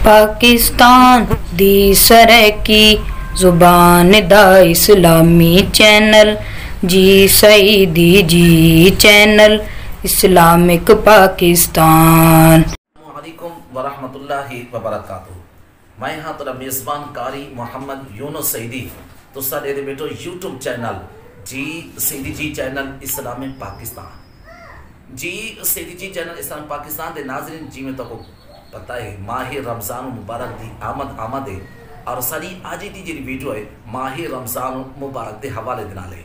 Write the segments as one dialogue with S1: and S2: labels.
S1: پاکستان دی سرکی زبان دا اسلامی چینل جی سعیدی جی channel Islamic Pakistan.
S2: السلام علیکم ورحمۃ اللہ وبرکاتہ۔ میں ہاں تیرا میزبان قاری محمد یونس سعیدی تو سارے دے بیٹو یوٹیوب چینل جی سعیدی جی چینل اسلام پاکستان جی سعیدی جی چینل اسلام پاکستان دے ناظرین جی میں تو پتہ ہے ماہ رمضان مبارک دی آمد ہے اور ساری آجی دی جی ویڈیو ہے ماہ رمضان مبارک دے حوالے دے نال ہے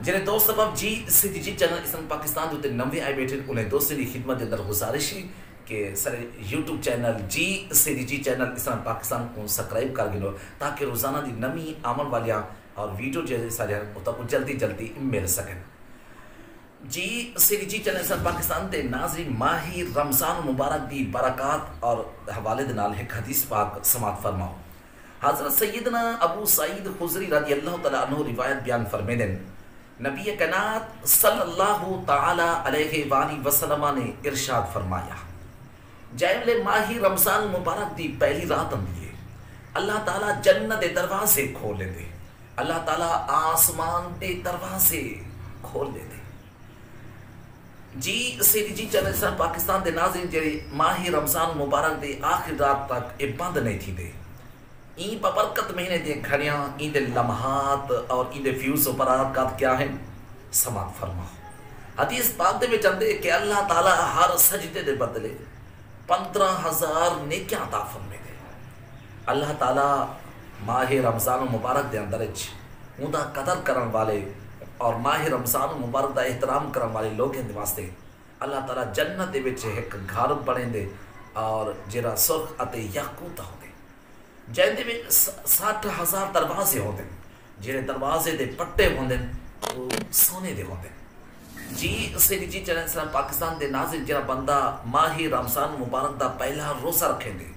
S2: جنہیں دوست سبب جی سعیدی جی چینل اسلام پاکستان جو نوے آئے بیٹھے انہیں دوستوں کی خدمت اندر گزارش ہے کہ سر یوٹیوب چینل جی سعیدی جی چینل اسلام پاکستان کو سبسکرائب کر گنو تاکہ روزانہ دی نمی آمن والیاں اور ویڈیو جیسے سارے کو جلدی جلدی مل سکیں۔ جی سعیدی جی چینل اسلام پاکستان دے ناظرین ماہ رمضان مبارک دی برکات اور حوالے دے نال ایک حدیث پاک سماعت فرماؤ۔ حضرت سیدنا ابو سعید خضری رضی اللہ تعالیٰ عنہ روایت بیان فرمیدن نبی کائنات صلی اللہ تعالی علیہ وآلہ وسلم نے ارشاد فرمایا جائے ماہ رمضان مبارک دی پہلی رات اندیے اللہ تعالیٰ جنت دے دروازے کھول دے، اللہ تعالیٰ آسمان دے دروازے کھول دے۔ جی سعیدی جی چینل اسلام پاکستان دے ناظرین جڑے ماہ رمضان مبارک دے آخر رات تک یہ بند نہیں تھی دے این ببرکت مہینے دے گھڑیاں این دے لمحات اور این دے فیوز و برکات کیا ہیں سماعت فرماؤ۔ حدیث پاک دے میں چندے کہ اللہ تعالیٰ ہر سجدے دے بدلے 15,000 نیکیاں عطا فرمے دے۔ اللہ تعالیٰ ماہ رمضان مبارک دے اندر اون دا قدر کرن والے اور ماہ رمضان مبارک دا احترام کرن والے لوگ ہیں واسطے اللہ تعالیٰ جنت دے وچ ایک گھر بنے دے اور جڑا سرخ اتے یاقوت ہوندے جن دے وچ 60,000 دروازے ہوندے جڑے دروازے دے پٹے ہوندے وہ سونے دے ہوندے۔ جی سعیدی جی چینل اسلام پاکستان دے ناظرین جڑا بندہ ماہ رمضان مبارک دا پہلا روزہ رکھیں دے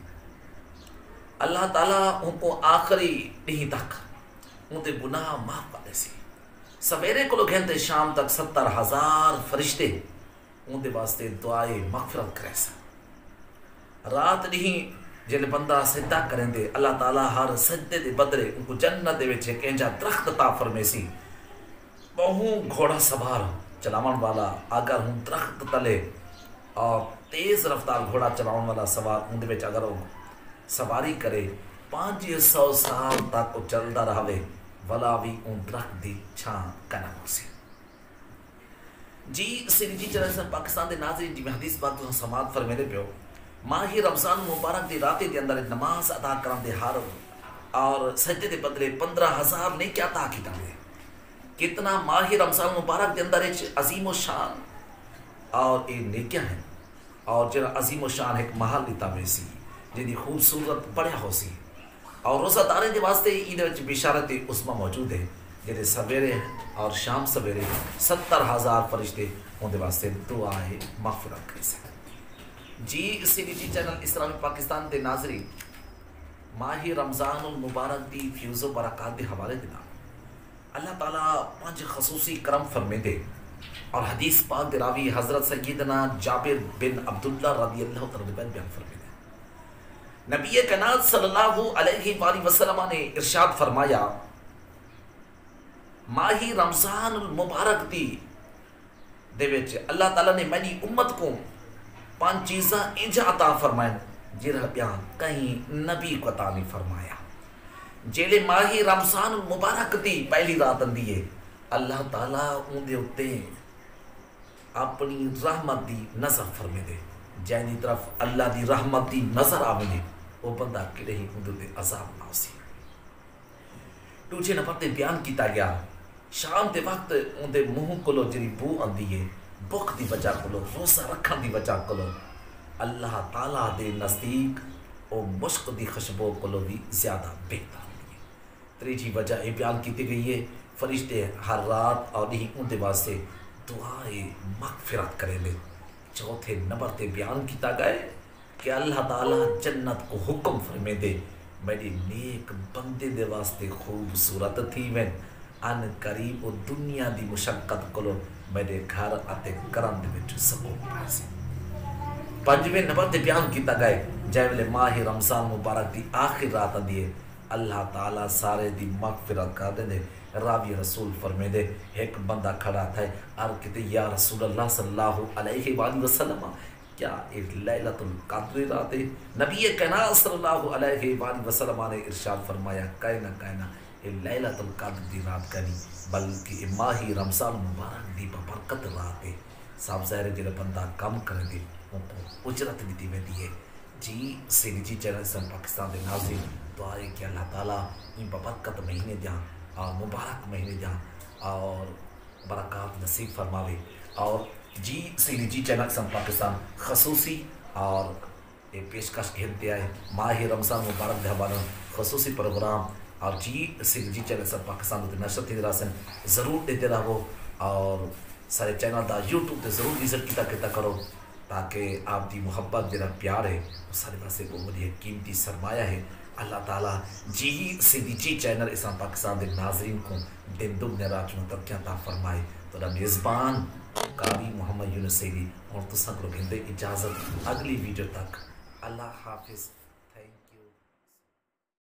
S2: اللہ تعالیٰ ان کو آخری ڈہیں تک ان دے گناہ معاف کر دے سی۔ سویرے کو لوگ ہیں شام تک 70,000 فرشتے ان دے واسطے دعائے مغفرت کرے سا۔ رات نہیں جن بندہ سجدہ کریں دے اللہ تعالیٰ ہر سجدے دے بدلے ان کو جنت دے وچ ایک انجا درخت عطا فرمے سی۔ بہوں گھوڑا سوار چلاون والا اگر ہوں درخت تلے اور تیز رفتار گھوڑا چلاون والا سوار ان دے وچ اگر وہ سواری کرے 500 سال تک وہ چلدا رہے ولا بھی ان درخت دی چھاں کنا ہو سی۔ جی سعیدی جی چینل اسلام پاکستان دے ناظرین جی میں حدیث پاک تو سماعت فرمیدے پیو ماہ رمضان مبارک دی راتے دے اندر نماز ادا کرن دے ہر اور سجدے دے بدلے 15,000 نے کیا عطا کیتا ہے۔ کتنا ماہ رمضان مبارک دے اندر عظیم و شان اور یہ نیکیاں ہیں اور جڑا عظیم و شان ایک محل لیتا میں سی جنہی خوبصورت بڑھیا ہو سی اور روزہ دارے دے واسطے این وچ بشارت عظمی موجود ہے جنہے سویرے اور شام سویرے 70,000 فرشتے ان دے واسطے دعائے مغفرت کرے سے۔ جی سعیدی جی چینل اسلامی پاکستان دے ناظرین ماہ رمضان المبارک دی فیوز و برکات دے حوالے دینا اللہ تعالیٰ 5 خصوصی کرم فرمے دے اور حدیث پاک دے راوی حضرت سیدنا جابر بن عبداللہ رضی اللہ تعالیٰ بیان فرمے دے نبی کائنات صلی اللہ علیہ وآلہ وسلم نے ارشاد فرمایا ماہ رمضان المبارک دی دے وچ اللہ تعالیٰ نے میری امت کو 5 چیزاں انجا عطا فرمائیں جنہاں بیان کہیں نبی کو عطا نہیں فرمایا۔ جیلے ماہ رمضان المبارک دی پہلی رات اندیے اللہ تعالیٰ ان دے اتے اپنی رحمت دی نظر فرمے دے جائنی طرف اللہ دی رحمت دی نظر آمنے وہ بندہ کڑے ہی ان دے عذاب نہ سی۔ دوسرے نمبر تے بیان کیتا گیا شام دے وقت ان دے منہ کولو جڑی بو آندی ہے بخ دی وجہ کولو روزہ رکھن دی وجہ کولو اللہ تعالیٰ دے نزدیک او مشک دی خوشبو کولو بھی زیادہ بہتر ہوئی ہے۔ تیسری وجہ یہ بیان کیتی گئی ہے فرشتے ہر رات اور نہیں ان دے واسطے دعائے مغفرت کریں دے۔ چوتھے نمبر تے بیان کیتا گئے کہ اللہ تعالیٰ جنت کو حکم فرمے دے میری نیک بندے دے واسطے خوبصورت تھی میں ان قریب و دنیا دی مشقت کولو میرے گھر آتے کرم دے وچ سکون پائے۔ 5ویں نمبر تے بیان کیتا گئے جے ماہ رمضان مبارک دی آخر رات آندی ہے اللہ تعالیٰ سارے دی مغفرت کر دے. راوی رسول فرمے دے ایک بندہ کھڑا تھا اور کہتے یا رسول اللہ صلی اللہ علیہ وآلہ وسلم کیا ایک لیلۃ القدر رات ہے؟ نبی کائنات صلی اللہ علیہ وآلہ وسلم نے ارشاد فرمایا کائنا یہ لیلۃ القدر دی رات کا نہیں بلکہ ماہ رمضان مبارک دی ببرکت رات ہے. صاحب ظاہر جڑا بندہ کم کر دے ان کو اجرت بھی دی ویندی ہے. جی سیدھی جی چینل سن پاکستان دے ناظرین دعا ہے کہ اللہ تعالیٰ ان ببرکت مہینے دیاں اور مبارک مہینے دیاں اور برکات نصیب فرماوے. اور جی سیدھی جی چینل سن پاکستان خصوصی اور پیشکش کہتے آئے ماہ رمضان مبارک دے حوالے خصوصی پروگرام اور جی سیدھی جی چینل سن پاکستان تے نشر تھی راسن ضرور دیتے رہو اور سارے چینل دا یوٹیوب تے ضرور وزٹ کیتا کرو تاکہ آپ دی محبت جڑا پیار ہے وہ سارے پاسے وہ بڑی قیمتی سرمایہ ہے. اللہ تعالیٰ جی سیدھی جی چینل اسلام پاکستان دے ناظرین کو دن دگنے رات چوں ترقیاں عطا فرمائے. تو میزبان قاری محمد یونس سیدھی اور تساں کو گھندے اجازت اگلی ویڈیو تک. اللہ حافظ.